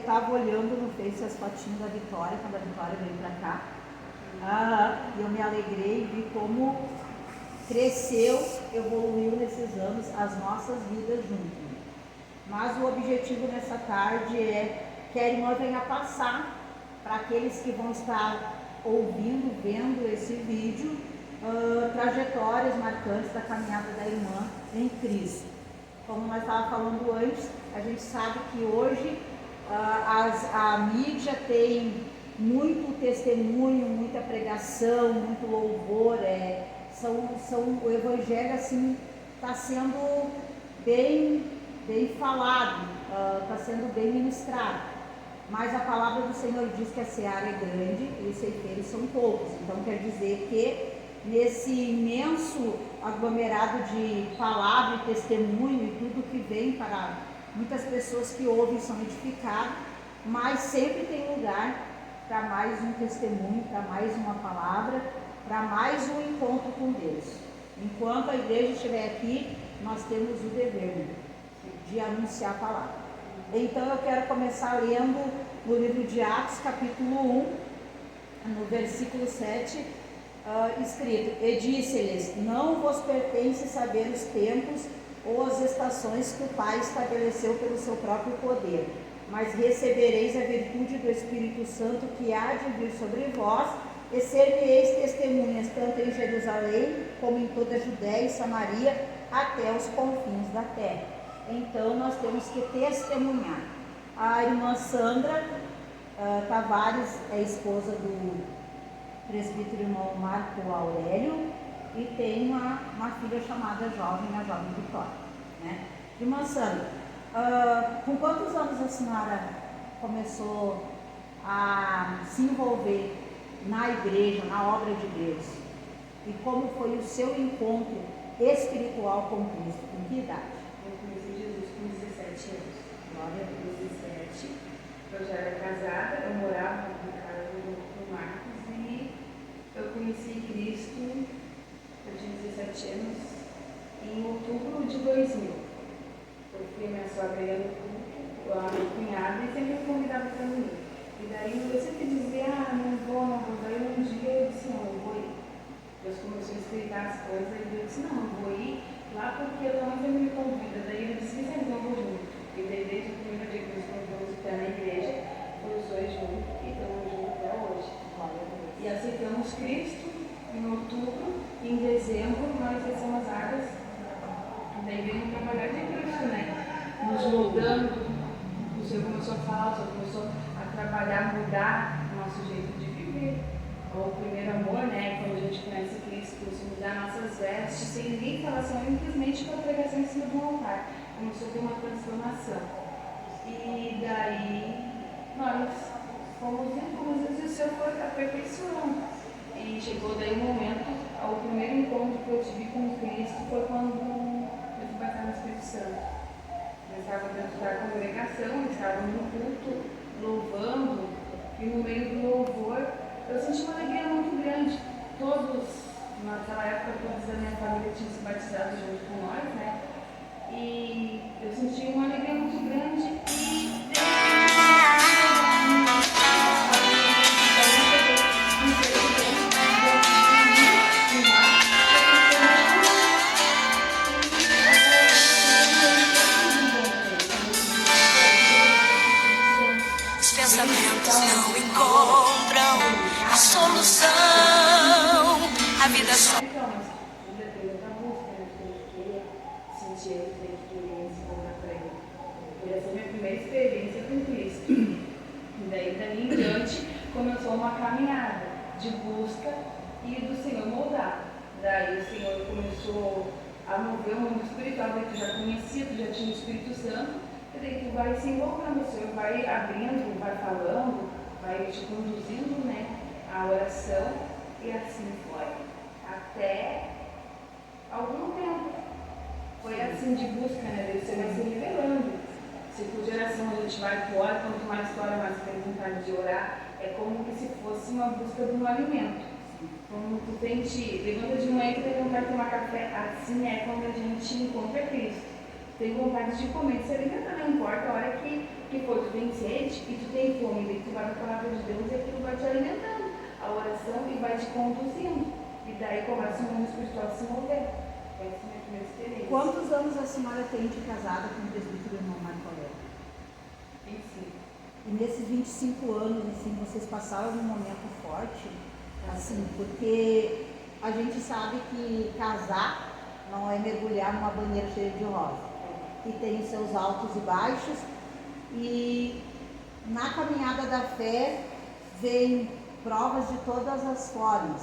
estava olhando no Face as fotinhas da Vitória, quando a Vitória veio para cá. E eu me alegrei e vi como cresceu, evoluiu nesses anos as nossas vidas juntos. Mas o objetivo nessa tarde é que a irmã venha passar para aqueles que vão estar ouvindo, vendo esse vídeo, trajetórias marcantes da caminhada da irmã em Cristo. Como nós estávamos falando antes, a gente sabe que hoje a mídia tem muito testemunho, muita pregação, muito louvor, o evangelho assim está sendo bem falado, está sendo bem ministrado, mas a palavra do Senhor diz que a seara é grande e os ceifeiros são poucos. Então quer dizer que nesse imenso aglomerado de palavra e testemunho e tudo que vem para muitas pessoas que ouvem são edificadas, mas sempre tem lugar para mais um testemunho, para mais uma palavra, para mais um encontro com Deus. Enquanto a igreja estiver aqui, nós temos o dever de anunciar a palavra. Então eu quero começar lendo no livro de Atos, capítulo 1, no versículo 7, escrito: E disse-lhes: Não vos pertence saber os tempos ou as estações que o Pai estabeleceu pelo seu próprio poder, mas recebereis a virtude do Espírito Santo que há de vir sobre vós, e ser-me-eis testemunhas tanto em Jerusalém como em toda a Judéia e Samaria, até os confins da terra. Então nós temos que testemunhar. A irmã Sandra Tavares é esposa do presbítero irmão Marco Aurélio e tem uma filha chamada Jovem, a Jovem Vitória, né? Irmã Sandra, com quantos anos a senhora começou a se envolver na igreja, na obra de Deus? E como foi o seu encontro espiritual com Cristo? Com que idade? Eu conheci Jesus com 17 anos. Glória a Deus. 17. Eu já era casada, eu morava na casa do Marcos e eu conheci Cristo, eu tinha 17 anos, em outubro de 2000. Eu fui a minha sogra ia no culto, a minha cunhada, e sempre me convidava para mim. E daí eu sempre dizia, não vou. Daí um dia eu disse, não, eu vou ir. Deus começou a explicar as coisas, e eu disse, não, eu vou ir lá porque eu também sempre me convida. Daí ele disse, Vicente, eu vou junto. E daí desde o primeiro dia que nós convidamos para na igreja, foi os dois juntos e estamos juntos até hoje. E aceitamos Cristo em outubro, e em dezembro nós descemos as águas. Daí veio um trabalhar de Cristo, né? Nos moldando. O Senhor começou a falar, o Senhor começou a trabalhar, mudar o nosso jeito de viver. O primeiro amor, né? Quando a gente conhece Cristo, começou a mudar nossas vestes, sem ninguém falar, simplesmente com a pregação em cima de um altar. Começou a ter uma transformação. E daí nós fomos inclusos e o Senhor foi aperfeiçoando. E chegou daí o momento, o primeiro encontro que eu tive com Cristo foi quando eu fui batizar no Espírito Santo. Eu estava dentro da congregação, estava no culto, louvando, e no meio do louvor eu senti uma alegria muito grande. Todos, naquela época, todos da minha família tinham se batizado junto com nós, né? E eu senti uma alegria muito grande e pensamentos não encontram a solução. A vida só. Então, mas depois outra música, né? Porque eu senti ele, tem que querer se voltar para ele. Foi essa minha primeira experiência com Cristo. E daí, dali em diante, começou uma caminhada de busca e do Senhor moldar. Daí o Senhor começou a mover o mundo espiritual, daí tu já conhecia, tu já tinha o Espírito Santo. E daí tu vai se envolvendo, o Senhor vai abrindo, vai falando, vai te conduzindo, né, a oração, e assim foi, até algum tempo. Foi assim de busca, né, daí você vai se revelando. Se por geração a gente vai fora, quanto mais fora, mais tem vontade de orar, é como que se fosse uma busca de um alimento. Como tu levanta de manhã e tem vontade de tomar café, assim é quando a gente encontra Cristo. tem vontade de comer, de se alimentar, não importa a hora que for, tu tem sede e tu tem fome, daí tu vai na palavra de Deus e aquilo vai te alimentando, a oração e vai te conduzindo, e daí começa o mundo espiritual a se mover. Essa é a minha primeira experiência. Quantos anos a senhora tem de casada com o presbítero irmão Marco Aurélio? 25. E nesses 25 anos, assim, vocês passaram um momento forte, assim, porque a gente sabe que casar não é mergulhar numa banheira cheia de rosa, e tem os seus altos e baixos, e na caminhada da fé vem provas de todas as formas,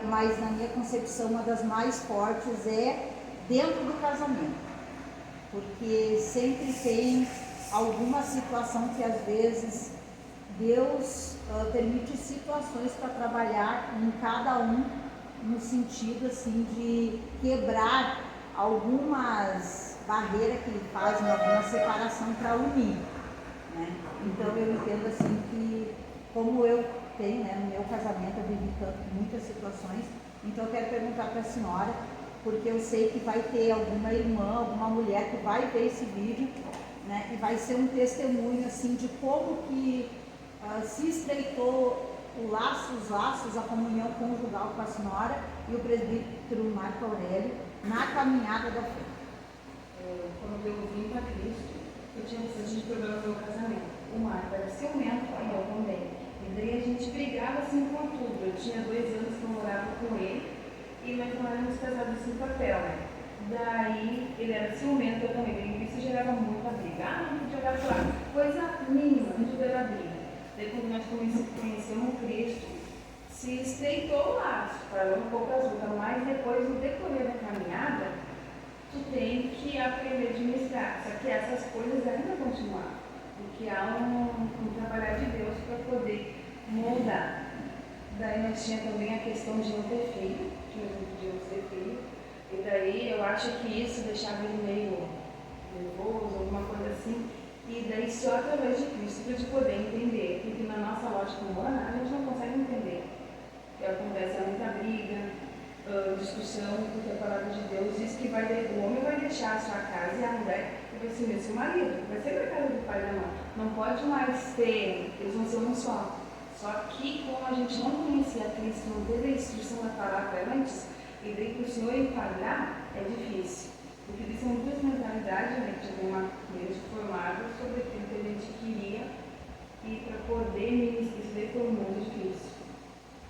mas na minha concepção uma das mais fortes é dentro do casamento, porque sempre tem alguma situação que às vezes Deus permite situações para trabalhar em cada um, no sentido assim de quebrar algumas barreiras que ele faz, alguma separação para unir, né? Então eu entendo assim que, como eu tenho, né, no meu casamento eu vivi muitas situações, então eu quero perguntar para a senhora, porque eu sei que vai ter alguma irmã, alguma mulher que vai ver esse vídeo, né, e vai ser um testemunho assim de como que se estreitou os laços, a comunhão conjugal com a senhora e o presbítero Marco Aurélio na caminhada da fé. Quando eu vim para Cristo, eu tinha bastante problema no meu casamento. O Marco era ciumento e eu também. E daí a gente brigava assim com tudo. Eu tinha 2 anos que eu morava com ele e nós não éramos casados sem papel, né? Daí ele era ciumento, eu também. Isso gerava muita briga. Não podia jogar pro lado. Coisa mínima, tudo era briga. Daí quando nós conhecemos Cristo, se estreitou o laço, parou um pouco as lutas, mas depois, no decorrer da caminhada, tu tem que aprender a administrar. Só que essas coisas ainda continuam, porque há um trabalhar de Deus para poder moldar. Daí nós tinha também a questão de não ter filho, que nós não podíamos ter filho, e daí eu acho que isso deixava ele meio nervoso, alguma coisa assim. E daí só através de Cristo para te poder entender, porque na nossa lógica humana a gente não consegue entender. Que acontece muita briga, discussão, porque a palavra de Deus diz que o homem vai deixar a sua casa e a mulher vai ser o seu marido, vai ser a casa do pai e da mãe. Não pode mais ter, eles vão ser um só. Só que como a gente não conhecia Cristo, não teve a instrução da palavra antes, e daí para o Senhor enquadrar é difícil. Porque eles são 2 mentalidades, né, que já tem uma mente formada sobre aquilo que a gente queria, e para poder ministrar isso daí foi muito difícil.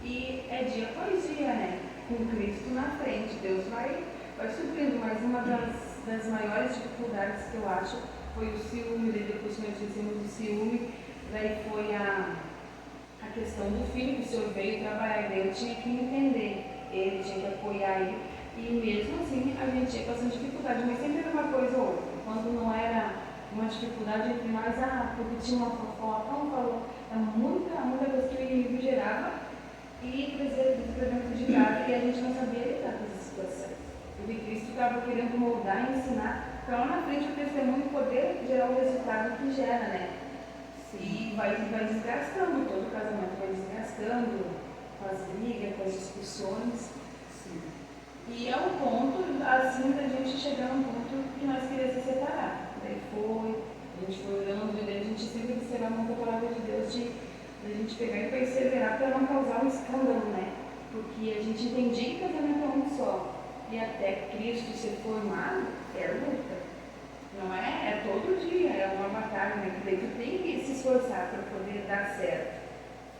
E é dia após dia, né? Com Cristo na frente, Deus vai suprindo, mas uma das maiores dificuldades que eu acho foi o ciúme, daí depois nós dizemos o ciúme, daí foi a questão do filho, que o Senhor veio trabalhar, daí eu tinha que entender, ele tinha que apoiar ele, e mesmo assim a gente tinha bastante dificuldade, mas sempre era uma coisa ou outra. Quando não era uma dificuldade entre nós, porque tinha uma fofoca, um falou, muita coisa que o inimigo gerava e trazia dentro de casa, e a gente não sabia lidar com essa situação. Porque Cristo estava querendo moldar e ensinar para lá na frente o testemunho poder gerar o resultado que gera, né? E vai desgastando, todo o casamento vai desgastando, com as brigas, com as discussões. Sim. E é um ponto, assim, da gente chegar a um ponto que nós queríamos se separar. Daí a gente foi orando, e daí a gente sempre observava muito a palavra de Deus de a gente pegar e perseverar para não causar um escândalo, né? Porque a gente entendia que casamento é um só. E até Cristo ser formado é luta. Não é todo dia, é uma batalha, né? Que daí tu tem que se esforçar para poder dar certo.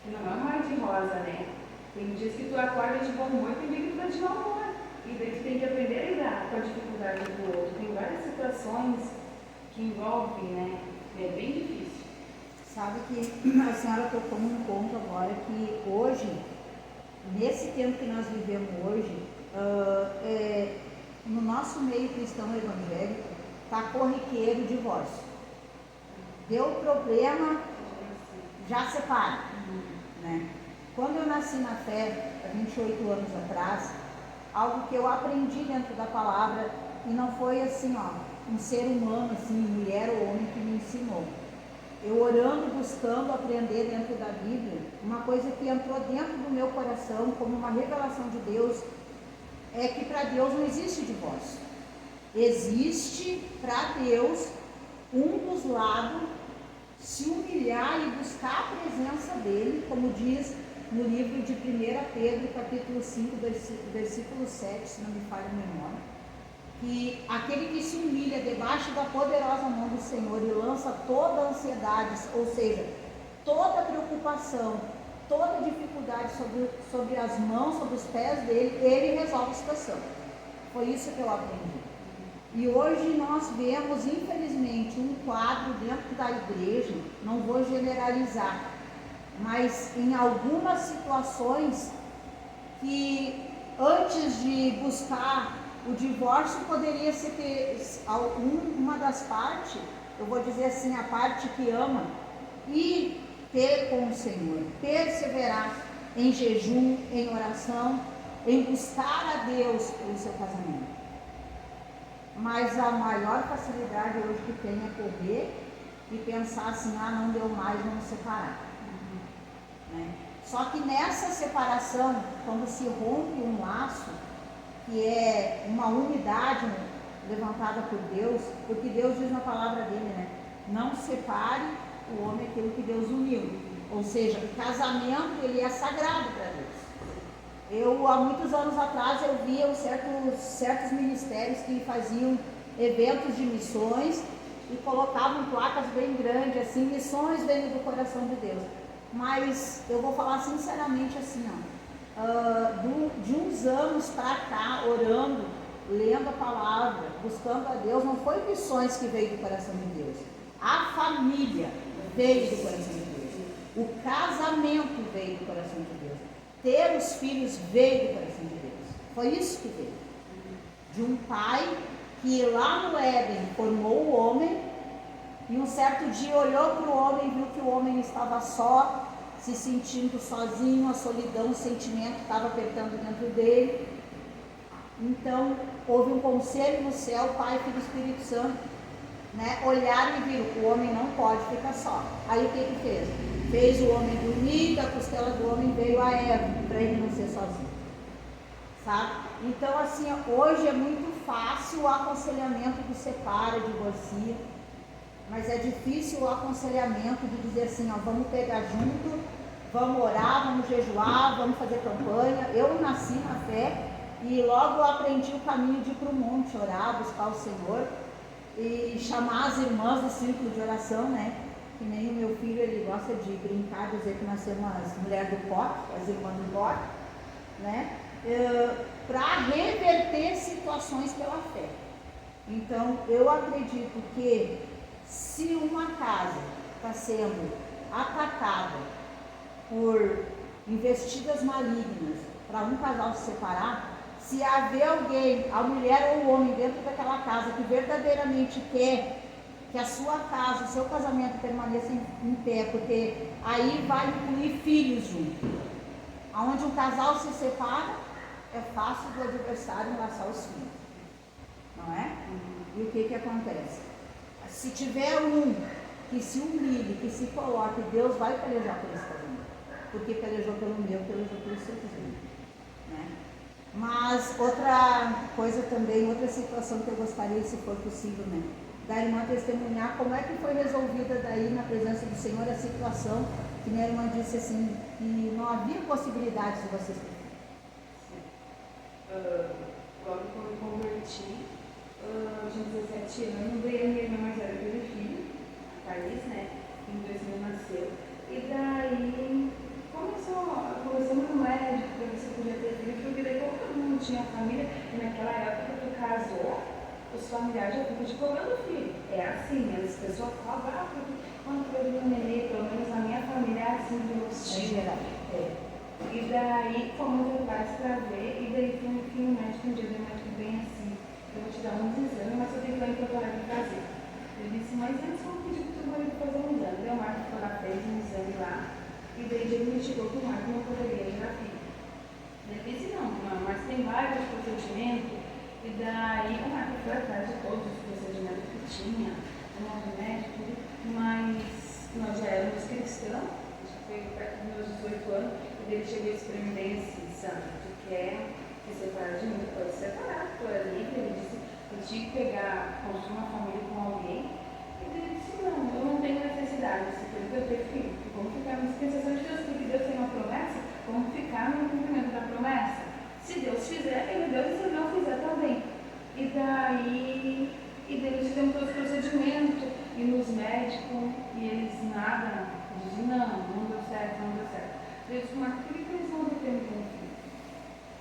Que não é um mar de rosa, né? Tem dias que tu acorda de bom humor e tem dia que tu tá de mau humor. E daí tu tem que aprender a lidar com a dificuldade do outro. Tem várias situações que envolvem, né? É bem difícil. Sabe que a senhora tocou num ponto agora que hoje, nesse tempo que nós vivemos hoje, no nosso meio cristão evangélico, está corriqueiro o divórcio. Deu problema, já separa. Né? Quando eu nasci na fé, há 28 anos atrás, algo que eu aprendi dentro da palavra, e não foi assim, um ser humano, assim, mulher ou homem que me ensinou. Eu orando, buscando aprender dentro da Bíblia, uma coisa que entrou dentro do meu coração como uma revelação de Deus, é que para Deus não existe divórcio. Existe para Deus um dos lados se humilhar e buscar a presença dele, como diz no livro de 1 Pedro, capítulo 5, versículo 7, se não me falha a memória, que aquele que se humilha debaixo da poderosa mão do Senhor e lança toda a ansiedade, ou seja, toda a preocupação, toda a dificuldade sobre as mãos, sobre os pés dele, ele resolve a situação. Foi isso que eu aprendi. E hoje nós vemos, infelizmente, um quadro dentro da igreja, não vou generalizar, mas em algumas situações que antes de buscar o divórcio poderia ser uma das partes, eu vou dizer assim, a parte que ama, e ter com o Senhor, perseverar em jejum, em oração, em buscar a Deus pelo seu casamento. Mas a maior facilidade hoje que tem é correr e pensar assim, não deu mais, vamos separar. Né? Só que nessa separação, quando se rompe um laço, que é uma unidade levantada por Deus, porque Deus diz na palavra dele, né? Não separe o homem aquilo que Deus uniu. Ou seja, o casamento, ele é sagrado para Deus. Há muitos anos atrás, eu via certos ministérios que faziam eventos de missões e colocavam placas bem grandes, assim, missões vêm do coração de Deus. Mas eu vou falar sinceramente assim, de uns anos para cá, orando, lendo a palavra, buscando a Deus, não foi missões que veio do coração de Deus. A família veio do coração de Deus. O casamento veio do coração de Deus. Ter os filhos veio do coração de Deus. Foi isso que veio. De um pai que lá no Éden formou o homem e um certo dia olhou para o homem e viu que o homem estava só, se sentindo sozinho, a solidão, o sentimento estava apertando dentro dele. Então houve um conselho no céu, Pai, Filho e Espírito Santo, né? Olharam e viram, o homem não pode ficar só. Aí o que fez? Fez o homem dormir, da costela do homem veio a Eva, para ele não ser sozinho. Sabe? Então assim, hoje é muito fácil o aconselhamento que separa, divorcia, mas é difícil o aconselhamento de dizer assim, vamos pegar junto, vamos orar, vamos jejuar, vamos fazer campanha. Eu nasci na fé e logo aprendi o caminho de ir para o monte, orar, buscar o Senhor e chamar as irmãs do círculo de oração, né? Que nem o meu filho, ele gosta de brincar, dizer que nós somos as mulheres do pote, as irmãs do pote, né? Para reverter situações pela fé. Então, eu acredito que se uma casa está sendo atacada por investidas malignas para um casal se separar, se haver alguém, a mulher ou o homem dentro daquela casa que verdadeiramente quer que a sua casa, o seu casamento permaneça em pé, porque aí vai incluir filhos junto. Onde um casal se separa, é fácil do adversário enlaçar os filhos, não é? E o que acontece? Se tiver um que se humilhe, que se coloque, Deus vai pelejar por esse casamento, porque pelejou pelo meu, pelejou pelo seu filho, né? Mas outra coisa também, outra situação que eu gostaria, se for possível, né, da irmã testemunhar como é que foi resolvida daí na presença do Senhor a situação que minha irmã disse assim, que não havia possibilidade de vocês. Logo que eu me converti, tinha 17 anos, daí a minha irmã mais velha teve filho, a Thaís, né, em 2000 nasceu, e daí começamos no médico para ver se podia ter filho, porque daí como todo mundo tinha família, e naquela época tu casou, os familiares já ficam te cobrando filho. É assim, as pessoas cobram, porque quando eu vi um nenê, pelo menos na minha família, é assim que eu estive. E daí fomos atrás para ver, e daí fui no médico um dia, o médico bem assim, eu vou te dar uns exames, mas eu tenho que ir lá em Porto Alegre fazer. Eu disse, mas antes vamos pedir para o teu marido fazer um exame. Daí o Marco foi lá, fez um exame lá, e daí ele me chegou que o Marco não poderia gerar filho. Ele disse, não, mas tem vários procedimentos, e daí o Marco foi atrás de todos os procedimentos que tinha, o nome médico, mas nós já éramos cristãos, já foi perto dos meus 18 anos, e ele chegou a exprimir bem assim, Sandra, tu quer se separar de mim, pode separar, tu é livre, ele disse, eu te construir uma família com alguém. E ele disse, não, eu não tenho necessidade de eu ter filho. Vamos ficar na dispensação de Deus, porque Deus tem uma promessa, vamos ficar no cumprimento da promessa. Se Deus fizer, ele Deus, e se ele não fizer também. E daí eles fizeram todo esse procedimento, e nos médicos, e eles nada, diziam, não deu certo, não deu certo. Eu disse, mas por que eles vão ter um filho?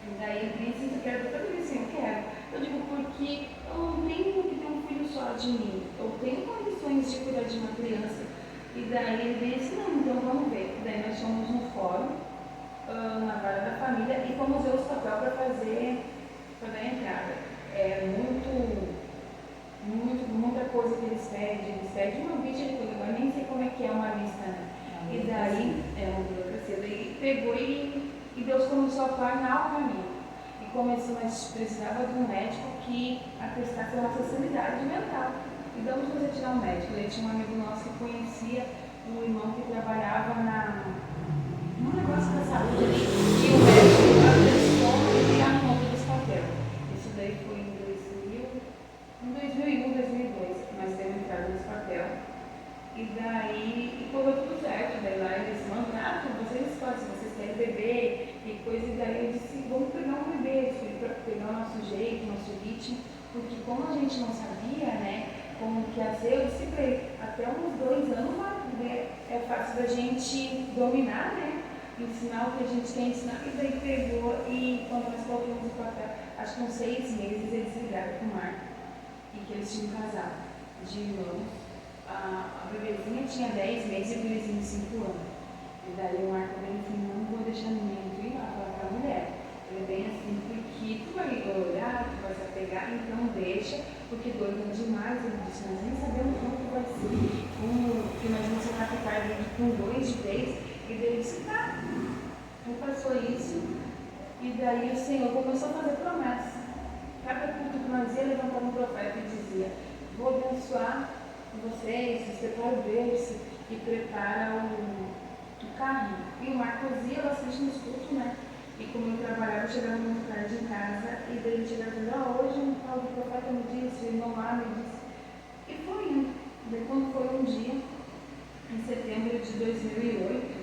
E daí ele disse, eu quero, eu disse, eu quero. Eu digo, porque eu não tenho que ter um filho só de mim, eu tenho condições de cuidar de uma criança. E daí ele disse, não, então vamos ver. E daí nós fomos no fórum, na vara da família, e fomos ver os papéis para dar a entrada. É muita coisa que eles pedem uma bicha de coisa, agora nem sei como é que é uma lista, né? E daí, é uma burocracia, daí pegou e Deus começou a planear o caminho. E começou, mas precisava de um médico que atestasse a nossa sanidade mental. E damos para tirar um médico. Daí tinha um amigo nosso que conhecia um irmão que trabalhava num negócio da saúde ali, e o médico atestou e arrumou todos os papéis. Isso daí foi em 2001, 2002, nós temos entrado nesse papel. E daí, correu tudo certo. Daí lá eles mandaram, vocês escolhem se vocês querem beber e coisa. E daí eu disse, vamos pegar um bebê, para pegar o nosso jeito, o nosso ritmo. Porque como a gente não sabia, né, como que ia ser, eu disse para ele, até uns 2 anos é fácil da gente dominar, né, ensinar o que a gente quer ensinar. E daí pegou e quando nós colocamos o papel, acho que uns 6 meses eles ligaram para o Marco. E que eles tinham casado de irmãos. A bebezinha tinha 10 meses e o bebezinho 5 anos. E daí o Marco bem assim, não vou deixar ninguém ir lá falar com a mulher. Ele é bem assim, porque tu vai olhar, tu vai se apegar, então deixa, porque 2 anos demais. Ele disse, nós nem sabemos quanto vai ser, que nós vamos ser captados com 2 de vez. E daí ele disse, tá. Então passou isso, e daí o Senhor começou a fazer promessa. Cada culto que nós ia levantar um profeta e dizia, vou abençoar vocês prepara o berço e prepara o carro. E o Marcos ia bastante nos cultos, né? E como eu trabalhava, eu chegava muito tarde em casa, e daí ele chegava dizendo, hoje um tal do profeta me disse, o irmão lá me disse. E foi indo. Daí quando foi um dia, em setembro de 2008,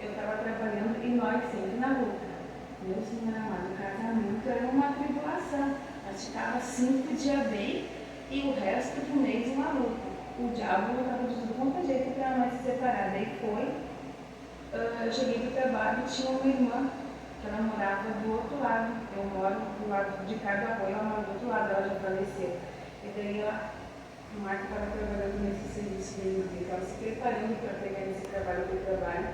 eu estava trabalhando e nós sempre na luta. Meu Senhor amado, o casamento era uma tribulação. Nós ficávamos 5 dias bem e o resto do mês uma luta. O diabo estava de tudo quanto é jeito para nós se separar. Daí foi, eu cheguei do trabalho e tinha uma irmã que ela morava do outro lado. Eu moro do lado de cá do Arroio, ela mora do outro lado, ela já faleceu. E daí o Marco estava trabalhando nesse serviço dele, estava se preparando para pegar esse trabalho que eu trabalho.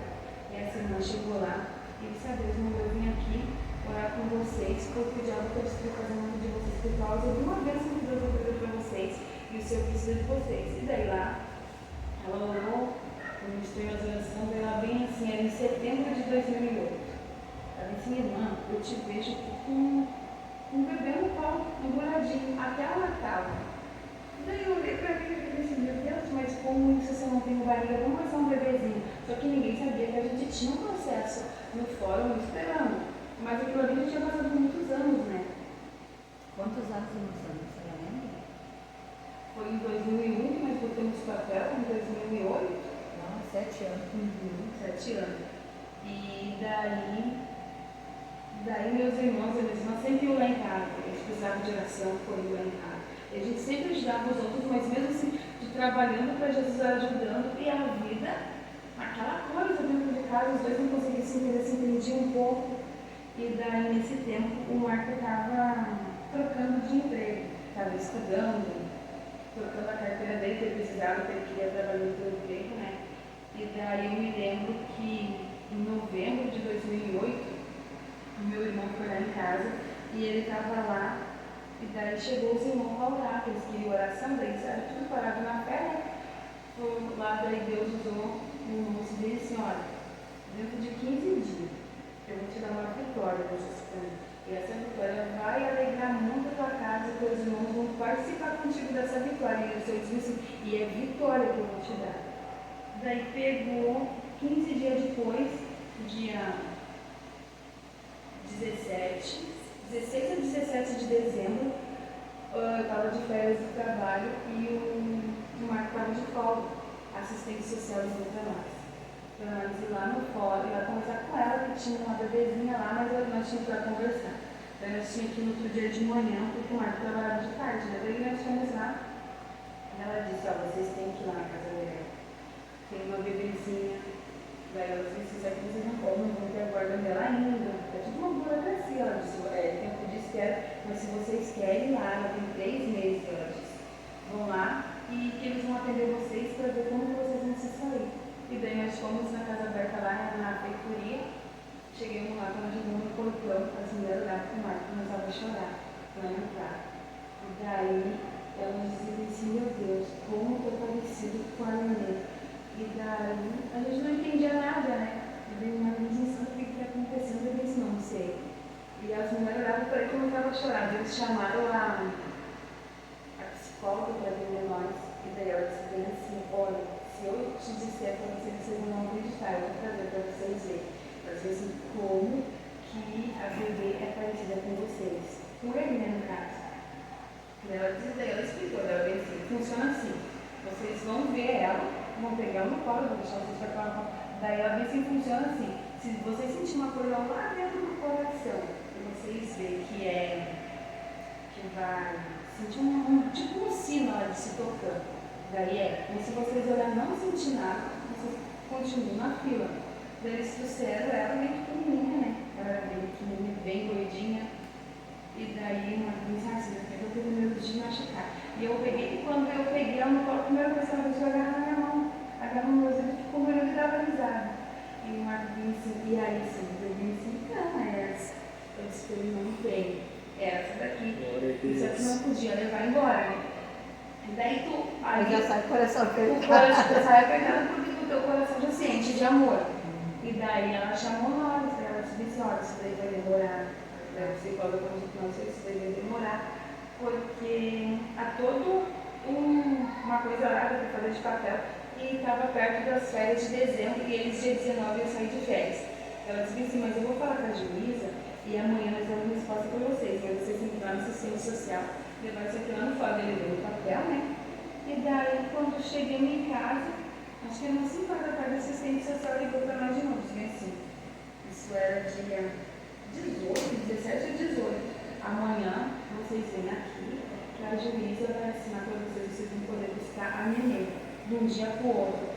E essa irmã chegou lá. E disse, Deus mandou eu vim aqui orar com vocês, porque o diabo está destruindo o casamento de vocês por causa de uma bênção que Deus vai fazer para vocês, e o Senhor precisa de vocês. E daí lá, ela orou, ministrou as orações, daí ela bem assim, era em setembro de 2008. Ela disse, irmã, eu te vejo com um bebê no colo, emboladinho, até o Natal. Daí eu olhei para mim e disse, meu Deus, mas como isso você não tem barriga, vamos fazer um bebezinho. Só que ninguém sabia que a gente tinha um processo no fórum esperando. Mas aquilo ali já tinha passado muitos anos, né? Quantos anos você já lembra? Foi em 2001 que nós botamos papel, em 2008. Não, 7 anos. 7 anos. E daí meus irmãos e minhas irmãs sempre iam lá em casa. Eles precisavam de oração, foram lá em casa. E a gente sempre ajudava os outros, mas mesmo assim, trabalhando para Jesus, ajudando, e a vida, aquela coisa dentro de casa, os dois não conseguiam se entender, se entendiam um pouco. E daí, nesse tempo, o Marco estava trocando de emprego, estava estudando, trocando a carteira dele, que ele precisava, que ele queria trabalhar no seu emprego, né? E daí eu me lembro que em novembro de 2008, o meu irmão foi lá em casa e ele estava lá. E daí chegou os irmãos a orar, que eles queriam oração, daí sabe, tudo parado na fé, né? Lá daí Deus usou um moço e disse assim, olha, dentro de 15 dias, eu vou te dar uma vitória nessas coisas. E essa vitória vai alegrar muito a tua casa, e teus irmãos vão participar contigo dessa vitória. E o Senhor disse assim, e é vitória que eu vou te dar. Daí pegou 15 dias depois, dia 16 a 17 de dezembro, eu estava férias do trabalho e o Marco estava de folga, assistente social de nós. Para nós ir lá no fórum e lá conversar com ela, que tinha uma bebezinha lá, mas nós tínhamos que ir lá conversar. Daí nós tínhamos que ir no outro dia de manhã, porque o Marco trabalhava de tarde, né? Daí nós fomos lá. E ela disse, ó, vocês têm que ir lá na casa dela. Tem uma bebezinha. Daí ela disse, isso aqui vocês não podem, não vão ter a guarda dela ainda. É tudo uma burocracia. Ela disse, tempo de espera, mas se vocês querem ir lá, ela tem 3 meses, ela disse. Vão lá e que eles vão atender vocês para ver como vocês vão se sair. E daí nós fomos na casa aberta lá na feitoria. Chegamos lá, quando chegamos no portão, as mulheres lá com o Marco começavam a chorar para entrar. E daí ela dizia assim, meu Deus, como eu estou parecido com a Nenê. E daí a gente não entendia nada, né? E daí uma vez disse, o que está acontecendo? Eu disse, não sei. E as mulheres olhavam para ele e começavam a chorar. Eles chamaram a psicóloga para atender nós. E daí ela disse bem assim, olha, se eu te disser para vocês, vocês não vão acreditar, eu vou trazer para vocês verem. Para vocês verem como que a bebê é parecida com vocês. Com ele, né, no caso. Daí ela explicou, ela disse assim, funciona assim. Vocês vão ver ela, vão pegar no colo, vou deixar vocês para falar. Daí ela disse que funciona assim. Se vocês sentirem uma coisa lá dentro do coração, e vocês verem que vai sentir tipo um sino lá de se tocando. Daí mas se vocês olharem não sentir nada, vocês continuam na fila. Daí eles trouxeram ela bem pequenininha, né? Ela era bem pequenininha, bem gordinha. E daí uma mensagem, eu tenho medo de machucar. E eu peguei, e quando eu peguei ela no colo, a primeira coisa que ela fez foi agarrar na minha mão. Agarrou no meu dedo e ficou olhando e dava risada. E o Marco vinha assim, e aí assim, eu vinha assim, não, é essa. Eu disse que ele não tem. É essa daqui. Isso aqui não podia levar embora, né? E daí tu. Aí já sai o coração apertado. O coração sai apertado porque o teu coração já sente de amor. E daí ela chamou nós, ela disse, olha, isso daí vai demorar. A psicóloga falou que não sei se vai demorar, porque há toda uma coisa lá para fazer de papel e estava perto das férias de dezembro e eles dia 19 iam sair de férias. Ela disse assim, mas eu vou falar com a juíza e amanhã nós damos uma resposta para vocês, mas vocês têm que ir lá no assistente social, levar isso aqui lá no fora, ele deu o papel, né? E daí, quando cheguei em casa, acho que era umas 5 horas da tarde, o assistente social ligou para nós de novo, assim, isso era dia 18, 17 ou 18. Amanhã vocês vêm aqui que a juíza vai assinar para vocês vão poder buscar a neném de um dia para o outro.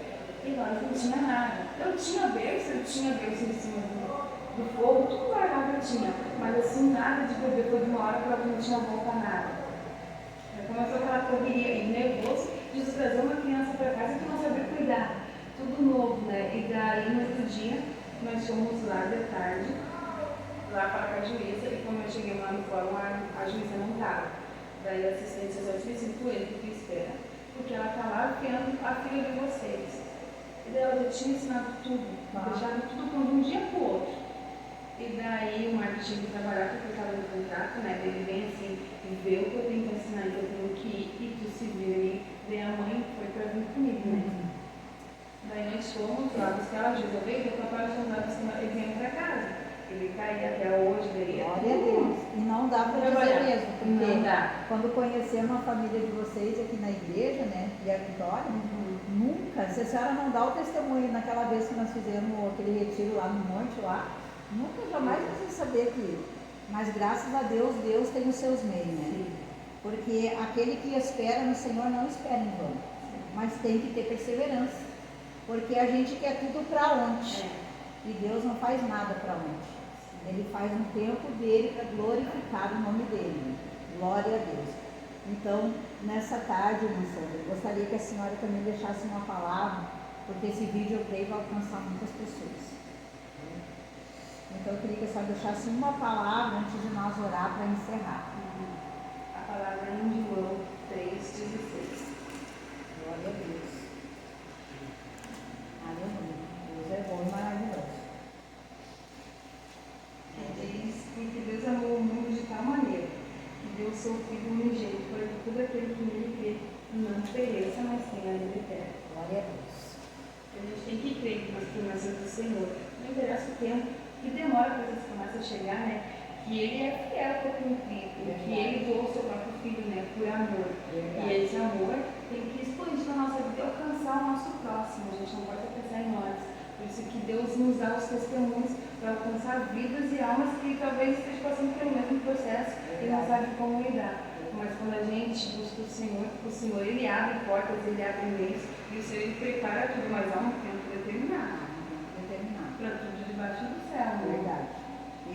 E nós não tinha nada. Eu tinha berço em cima do fogo, tudo guardado eu tinha. Mas assim, nada de bebê, foi de uma hora para outra, não tinha volta nada. Aí começou aquela correria e nervoso de trazer uma criança para casa que não sabia cuidar. Tudo novo, né? E daí no outro dia nós fomos lá de tarde. Lá para a juíza, e quando eu cheguei lá no fórum, a juíza não estava. Daí a assistente social disse, tu entra, tu espera, porque ela está lá vendo a filha de vocês. E daí ela já tinha ensinado tudo, deixado tudo pronto de um dia para o outro. E daí o Marco tinha que trabalhar, porque estava no contrato, né? Ele vem assim, vê o que eu tenho que ensinar, que eu tenho que ir, e tu se vira aí. Daí a mãe foi para vir comigo, né? Daí nós fomos lá buscar a juíza, veio, deu papai ele veio para casa. Ele caía até hoje, daí. Glória a Deus. E não dá para dizer mesmo, porque não dá. Quando conhecemos a família de vocês aqui na igreja, né, e a Vitória, nunca, se a senhora não dá o testemunho naquela vez que nós fizemos aquele retiro lá no monte, lá, nunca jamais você ia saber que. Mas graças a Deus, Deus tem os seus meios, né? Sim. Porque aquele que espera no Senhor não espera em vão, mas tem que ter perseverança. Porque a gente quer tudo para ontem. E Deus não faz nada para ontem. Ele faz um tempo dele para glorificar o nome dele. Glória a Deus. Então, nessa tarde, irmã Sandra, eu gostaria que a senhora também deixasse uma palavra, porque esse vídeo eu creio vai alcançar muitas pessoas. Então, eu queria que a senhora deixasse uma palavra antes de nós orar para encerrar. A palavra é em João 3,16. Glória a Deus. Aleluia. Deus é bom e maravilhoso. Diz que Deus amou o mundo de tal maneira que deu o seu Filho unigênito para que todo aquele que nele crê não pereça, mas tenha a vida eterna. Glória a Deus. A gente tem que crer nas promessas do Senhor. Não interessa o tempo que demora para essas promessas chegar, né? Que Ele é fiel para cumprir, que Ele doou o seu próprio Filho, né? Por amor. usar os testemunhos para alcançar vidas e almas que talvez estejam passando pelo mesmo processo e não sabem como lidar. Mas quando a gente busca o Senhor ele abre portas, ele abre meios, e o Senhor ele prepara tudo, mas há um tempo determinado. Para tudo debaixo do céu. Né? Verdade.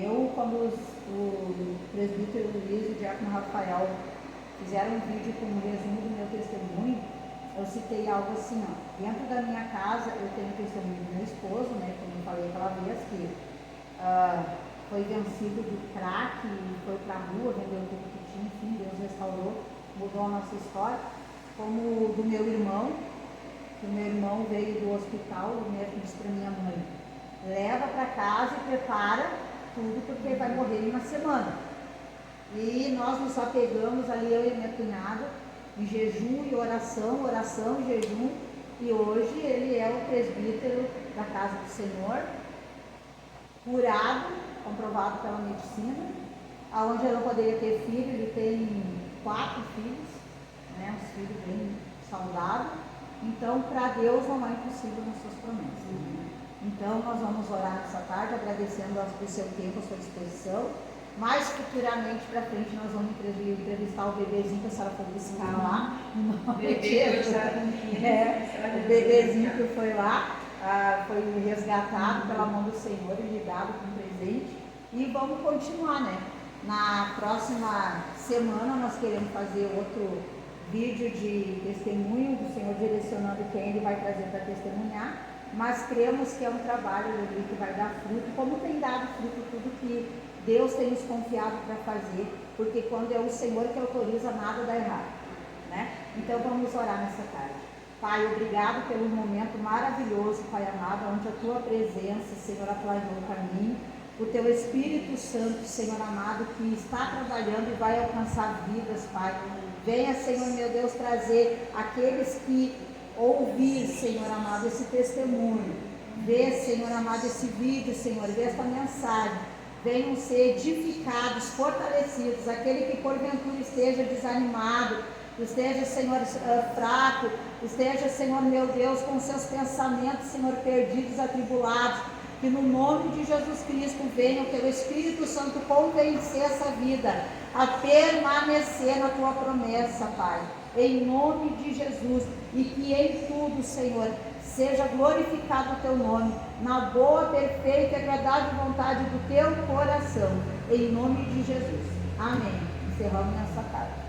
Eu, quando o presbítero Luiz e o diácono Rafael fizeram um vídeo com um resumo do meu testemunho, eu citei algo assim, ó. Dentro da minha casa, eu tenho o testemunho do meu esposo, né, como eu falei aquela vez, que foi vencido do crack, foi pra rua, vendeu tudo que tinha, enfim, Deus restaurou, mudou a nossa história. Como do meu irmão, que o meu irmão veio do hospital, o médico disse pra minha mãe, leva para casa e prepara tudo, porque vai morrer em uma semana. E nós nos apegamos ali, eu e minha cunhada, em jejum e oração, oração e jejum, e hoje ele é o presbítero da casa do Senhor, curado, comprovado pela medicina, aonde eu não poderia ter filho, ele tem 4 filhos, né, uns filhos bem saudáveis. Então, para Deus não é impossível nas suas promessas. Então, nós vamos orar nessa tarde, agradecendo o seu tempo, a sua disposição. Mais futuramente, para frente, nós vamos entrevistar o bebezinho que a senhora foi buscar lá. O bebezinho que foi lá, foi resgatado pela mão do Senhor e lhe dado como presente. E vamos continuar, né? Na próxima semana, nós queremos fazer outro vídeo de testemunho do Senhor direcionando quem Ele vai trazer para testemunhar, mas cremos que é um trabalho que vai dar fruto, como tem dado fruto tudo que Deus tem nos confiado para fazer, porque quando é o Senhor que autoriza, nada dá errado, né? Então vamos orar nessa tarde. Pai, obrigado pelo momento maravilhoso, Pai amado, onde a Tua presença, Senhor, aplainou para mim, o Teu Espírito Santo, Senhor amado, que está trabalhando e vai alcançar vidas, Pai. Venha, Senhor meu Deus, trazer aqueles que ouvir, Senhor amado, esse testemunho. Vê, Senhor amado, esse vídeo, Senhor, vê esta mensagem. Venham ser edificados, fortalecidos. Aquele que porventura esteja desanimado, esteja, Senhor, fraco, esteja, Senhor meu Deus, com seus pensamentos, Senhor, perdidos, atribulados. Que no nome de Jesus Cristo venha o Teu Espírito Santo convencer essa vida a permanecer na Tua promessa, Pai, em nome de Jesus, e que em tudo, Senhor, seja glorificado o Teu nome, na boa, perfeita e agradável vontade do Teu coração, em nome de Jesus. Amém. Encerramos nessa tarde.